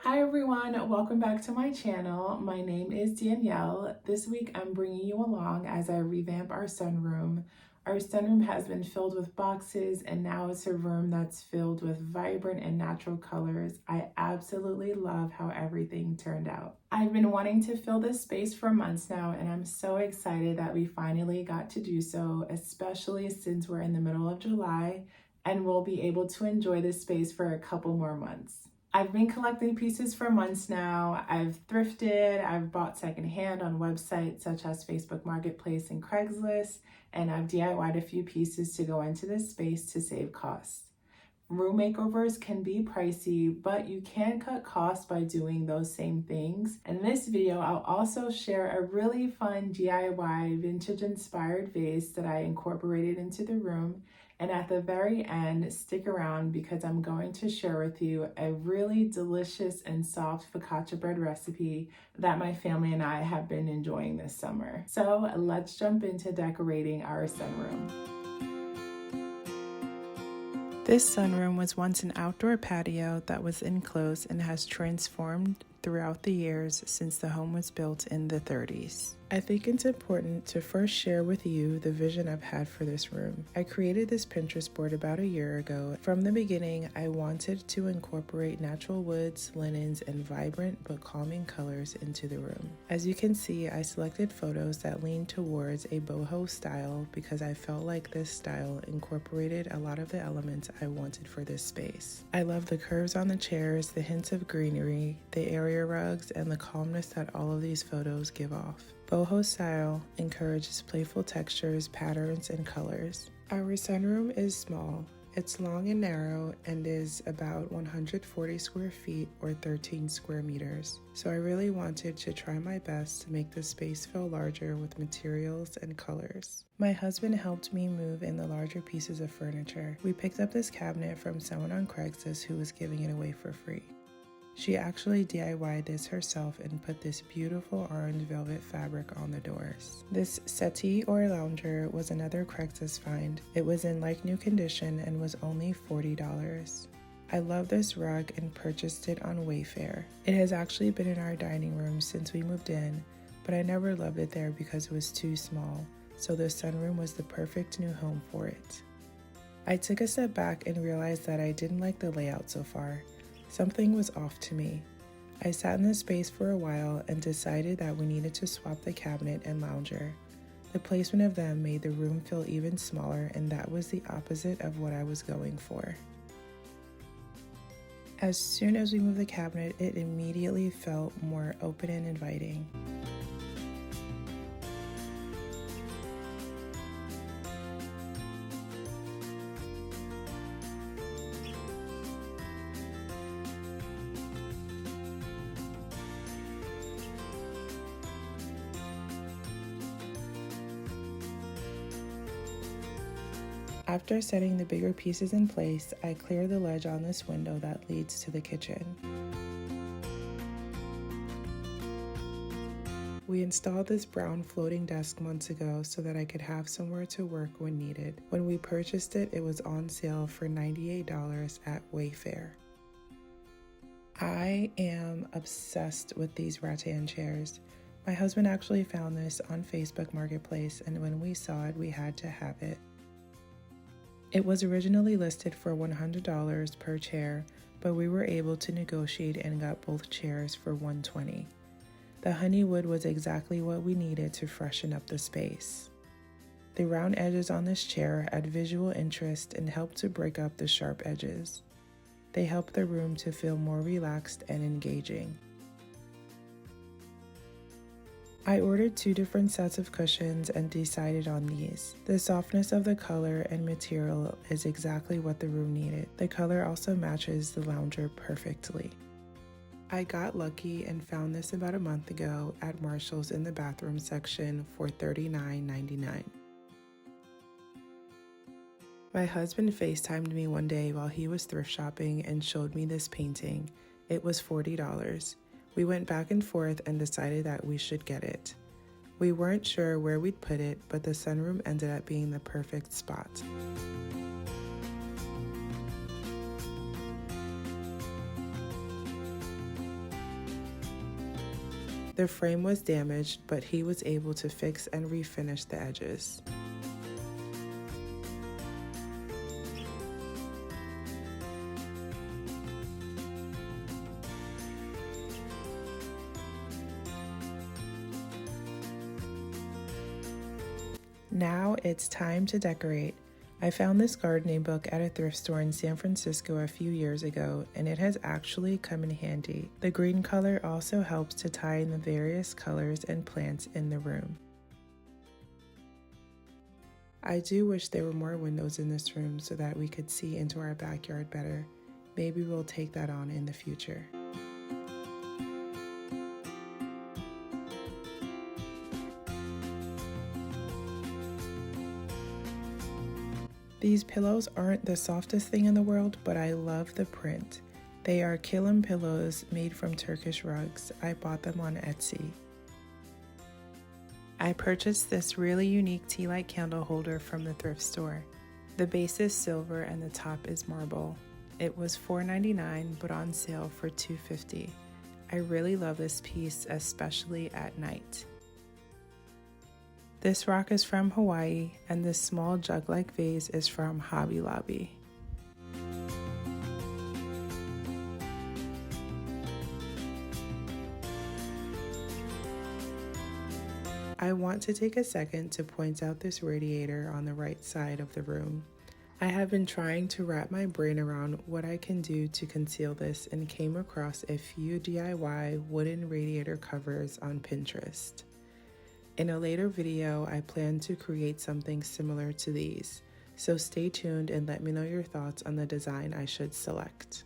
Hi everyone, welcome back to my channel. My name is Danielle. This week I'm bringing you along as I revamp our sunroom. Our sunroom has been filled with boxes and now it's a room that's filled with vibrant and natural colors. I absolutely love how everything turned out. I've been wanting to fill this space for months now and I'm so excited that we finally got to do so, especially since we're in the middle of July and we'll be able to enjoy this space for a couple more months. I've been collecting pieces for months now. I've thrifted, I've bought secondhand on websites such as Facebook Marketplace and Craigslist, and I've DIY'd a few pieces to go into this space to save costs. Room makeovers can be pricey, but you can cut costs by doing those same things. In this video, I'll also share a really fun DIY vintage inspired vase that I incorporated into the room. And at the very end, stick around because I'm going to share with you a really delicious and soft focaccia bread recipe that my family and I have been enjoying this summer. So let's jump into decorating our sunroom. This sunroom was once an outdoor patio that was enclosed and has transformed throughout the years since the home was built in the 30s. I think it's important to first share with you the vision I've had for this room. I created this Pinterest board about a year ago. From the beginning, I wanted to incorporate natural woods, linens, and vibrant but calming colors into the room. As you can see, I selected photos that lean towards a boho style because I felt like this style incorporated a lot of the elements I wanted for this space. I love the curves on the chairs, the hints of greenery, the area rugs, and the calmness that all of these photos give off. Boho style encourages playful textures, patterns, and colors. Our sunroom is small. It's long and narrow and is about 140 square feet or 13 square meters. So I really wanted to try my best to make the space feel larger with materials and colors. My husband helped me move in the larger pieces of furniture. We picked up this cabinet from someone on Craigslist who was giving it away for free. She actually DIY'd this herself and put this beautiful orange velvet fabric on the doors. This settee or lounger was another Craigslist find. It was in like new condition and was only $40. I love this rug and purchased it on Wayfair. It has actually been in our dining room since we moved in, but I never loved it there because it was too small, so the sunroom was the perfect new home for it. I took a step back and realized that I didn't like the layout so far. Something was off to me. I sat in this space for a while and decided that we needed to swap the cabinet and lounger. The placement of them made the room feel even smaller, and that was the opposite of what I was going for. As soon as we moved the cabinet, it immediately felt more open and inviting. After setting the bigger pieces in place, I clear the ledge on this window that leads to the kitchen. We installed this brown floating desk months ago so that I could have somewhere to work when needed. When we purchased it, it was on sale for $98 at Wayfair. I am obsessed with these rattan chairs. My husband actually found this on Facebook Marketplace, and when we saw it, we had to have it. It was originally listed for $100 per chair, but we were able to negotiate and got both chairs for $120. The honey wood was exactly what we needed to freshen up the space. The round edges on this chair add visual interest and help to break up the sharp edges. They help the room to feel more relaxed and engaging. I ordered 2 different sets of cushions and decided on these. The softness of the color and material is exactly what the room needed. The color also matches the lounger perfectly. I got lucky and found this about a month ago at Marshall's in the bathroom section for $39.99. My husband FaceTimed me one day while he was thrift shopping and showed me this painting. It was $40. We went back and forth and decided that we should get it. We weren't sure where we'd put it, but the sunroom ended up being the perfect spot. The frame was damaged, but he was able to fix and refinish the edges. Now it's time to decorate. I found this gardening book at a thrift store in San Francisco a few years ago, and it has actually come in handy. The green color also helps to tie in the various colors and plants in the room. I do wish there were more windows in this room so that we could see into our backyard better. Maybe we'll take that on in the future. These pillows aren't the softest thing in the world, but I love the print. They are kilim pillows made from Turkish rugs. I bought them on Etsy. I purchased this really unique tea light candle holder from the thrift store. The base is silver and the top is marble. It was $4.99 but on sale for $2.50. I really love this piece, especially at night. This rock is from Hawaii, and this small jug-like vase is from Hobby Lobby. I want to take a second to point out this radiator on the right side of the room. I have been trying to wrap my brain around what I can do to conceal this and came across a few DIY wooden radiator covers on Pinterest. In a later video, I plan to create something similar to these, so stay tuned and let me know your thoughts on the design I should select.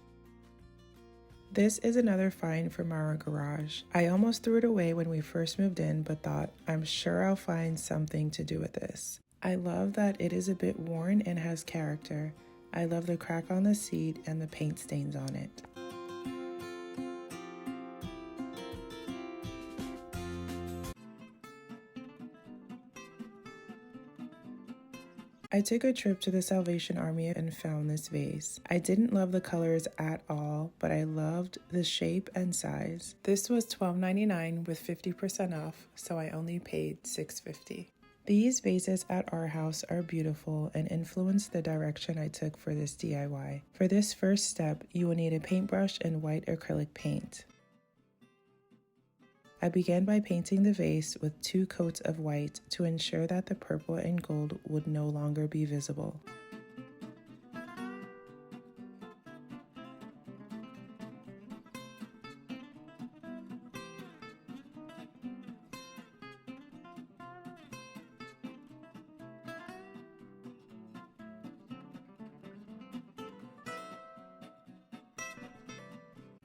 This is another find from our garage. I almost threw it away when we first moved in, but thought, I'm sure I'll find something to do with this. I love that it is a bit worn and has character. I love the crack on the seat and the paint stains on it. I took a trip to the Salvation Army and found this vase. I didn't love the colors at all, but I loved the shape and size. This was $12.99 with 50% off, so I only paid $6.50. These vases at our house are beautiful and influenced the direction I took for this DIY. For this first step, you will need a paintbrush and white acrylic paint. I began by painting the vase with 2 coats of white to ensure that the purple and gold would no longer be visible.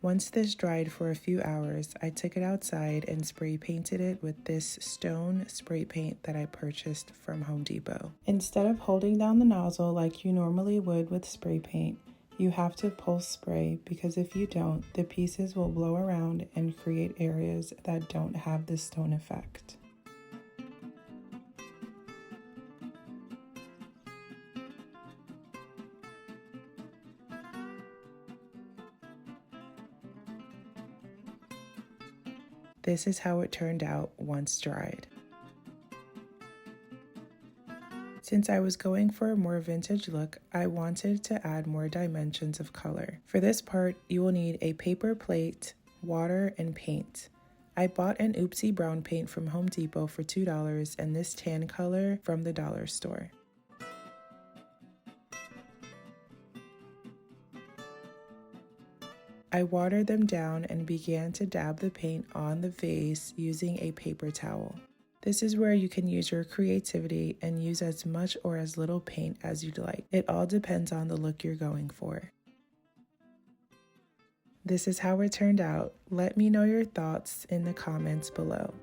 Once this dried for a few hours, I took it outside and spray painted it with this stone spray paint that I purchased from Home Depot. Instead of holding down the nozzle like you normally would with spray paint, you have to pulse spray because if you don't, the pieces will blow around and create areas that don't have the stone effect. This is how it turned out once dried. Since I was going for a more vintage look, I wanted to add more dimensions of color. For this part, you will need a paper plate, water, and paint. I bought an Oopsie brown paint from Home Depot for $2 and this tan color from the dollar store. I watered them down and began to dab the paint on the vase using a paper towel. This is where you can use your creativity and use as much or as little paint as you'd like. It all depends on the look you're going for. This is how it turned out. Let me know your thoughts in the comments below.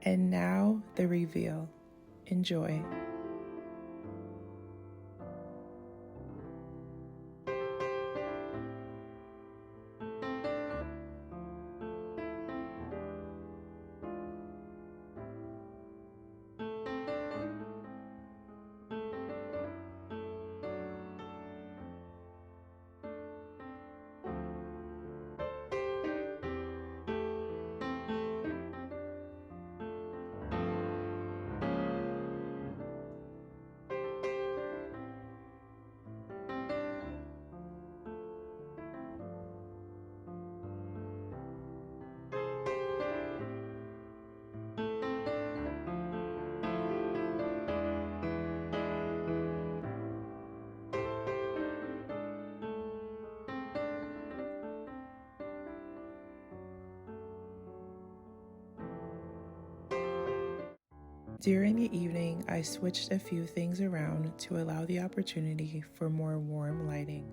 And now the reveal. Enjoy. During the evening, I switched a few things around to allow the opportunity for more warm lighting.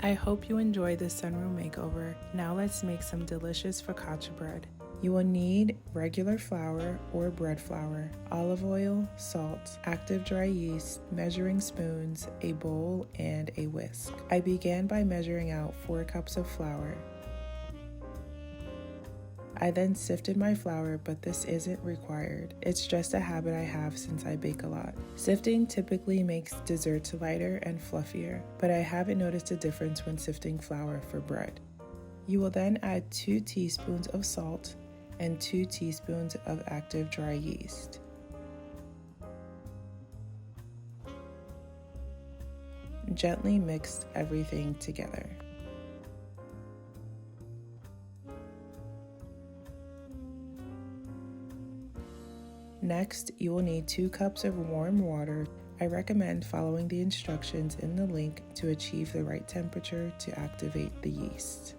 I hope you enjoyed this sunroom makeover. Now let's make some delicious focaccia bread. You will need regular flour or bread flour, olive oil, salt, active dry yeast, measuring spoons, a bowl, and a whisk. I began by measuring out 4 cups of flour. I then sifted my flour, but this isn't required. It's just a habit I have since I bake a lot. Sifting typically makes desserts lighter and fluffier, but I haven't noticed a difference when sifting flour for bread. You will then add 2 teaspoons of salt and 2 teaspoons of active dry yeast. Gently mix everything together. Next, you will need 2 cups of warm water. I recommend following the instructions in the link to achieve the right temperature to activate the yeast.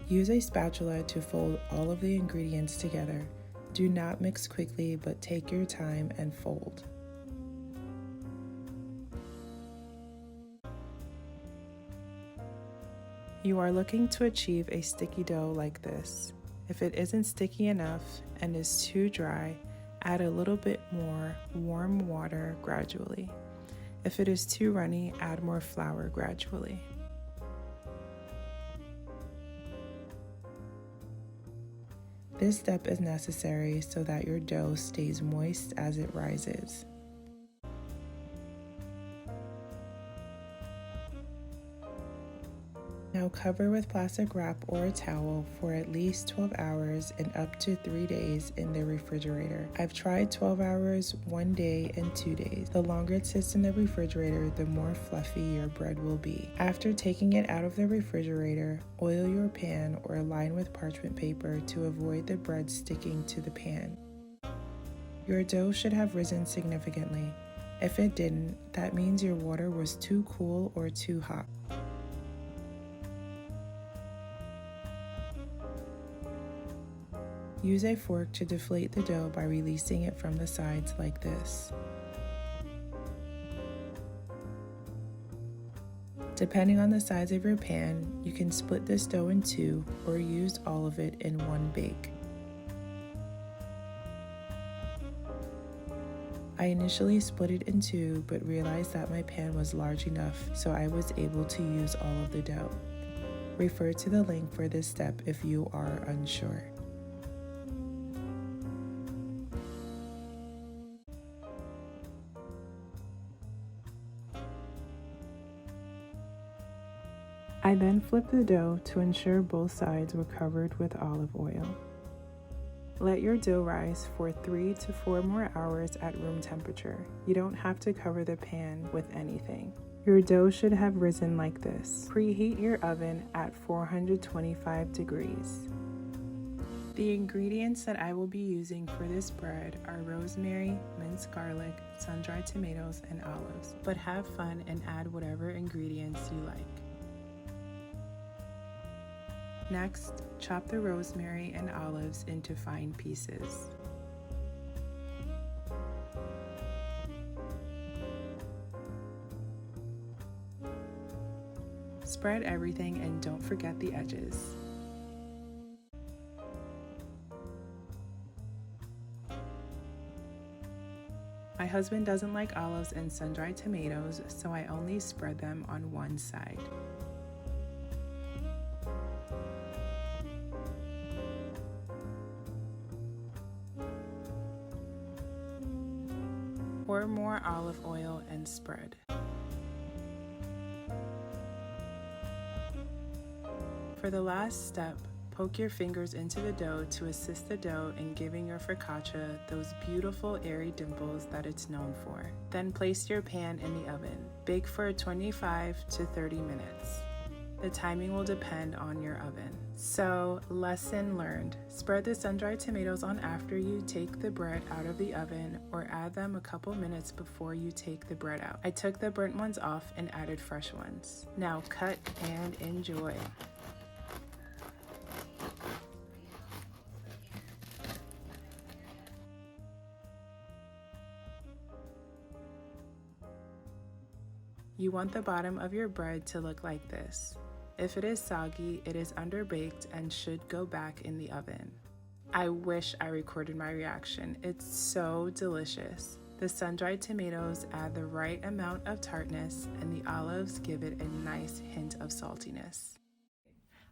Use a spatula to fold all of the ingredients together. Do not mix quickly, but take your time and fold. You are looking to achieve a sticky dough like this. If it isn't sticky enough and is too dry, add a little bit more warm water gradually. If it is too runny, add more flour gradually. This step is necessary so that your dough stays moist as it rises. Now cover with plastic wrap or a towel for at least 12 hours and up to 3 days in the refrigerator. I've tried 12 hours, 1 day, and 2 days. The longer it sits in the refrigerator, the more fluffy your bread will be. After taking it out of the refrigerator, oil your pan or line with parchment paper to avoid the bread sticking to the pan. Your dough should have risen significantly. If it didn't, that means your water was too cool or too hot. Use a fork to deflate the dough by releasing it from the sides like this. Depending on the size of your pan, you can split this dough in 2 or use all of it in one bake. I initially split it in 2 but realized that my pan was large enough, so I was able to use all of the dough. Refer to the link for this step if you are unsure. I then flipped the dough to ensure both sides were covered with olive oil. Let your dough rise for 3 to 4 more hours at room temperature. You don't have to cover the pan with anything. Your dough should have risen like this. Preheat your oven at 425 degrees. The ingredients that I will be using for this bread are rosemary, minced garlic, sun-dried tomatoes, and olives. But have fun and add whatever ingredients you like. Next, chop the rosemary and olives into fine pieces. Spread everything and don't forget the edges. My husband doesn't like olives and sun-dried tomatoes, so I only spread them on one side. Pour more olive oil and spread. For the last step, Poke your fingers into the dough to assist the dough in giving your focaccia those beautiful airy dimples that it's known for. Then place your pan in the oven. Bake for 25 to 30 minutes. The timing will depend on your oven. So, lesson learned. Spread the sun-dried tomatoes on after you take the bread out of the oven, or add them a couple minutes before you take the bread out. I took the burnt ones off and added fresh ones. Now cut and enjoy. You want the bottom of your bread to look like this. If it is soggy, it is underbaked and should go back in the oven. I wish I recorded my reaction. It's so delicious. The sun-dried tomatoes add the right amount of tartness, and the olives give it a nice hint of saltiness.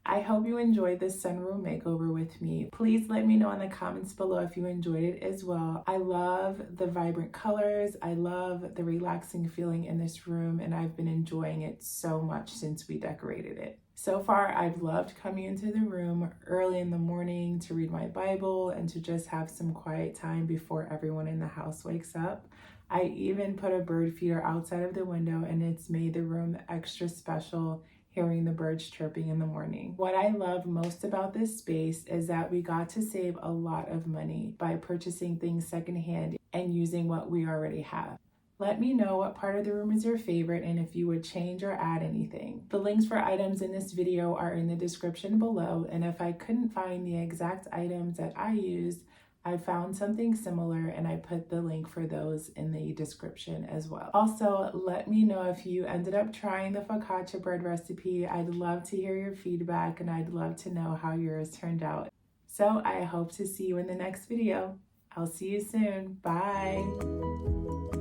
I hope you enjoyed this sunroom makeover with me. Please let me know in the comments below if you enjoyed it as well. I love the vibrant colors. I love the relaxing feeling in this room, and I've been enjoying it so much since we decorated it. So far, I've loved coming into the room early in the morning to read my Bible and to just have some quiet time before everyone in the house wakes up. I even put a bird feeder outside of the window, and it's made the room extra special hearing the birds chirping in the morning. What I love most about this space is that we got to save a lot of money by purchasing things secondhand and using what we already have. Let me know what part of the room is your favorite and if you would change or add anything. The links for items in this video are in the description below, and if I couldn't find the exact items that I used, I found something similar and I put the link for those in the description as well. Also, let me know if you ended up trying the focaccia bread recipe. I'd love to hear your feedback and I'd love to know how yours turned out. So I hope to see you in the next video. I'll see you soon. Bye.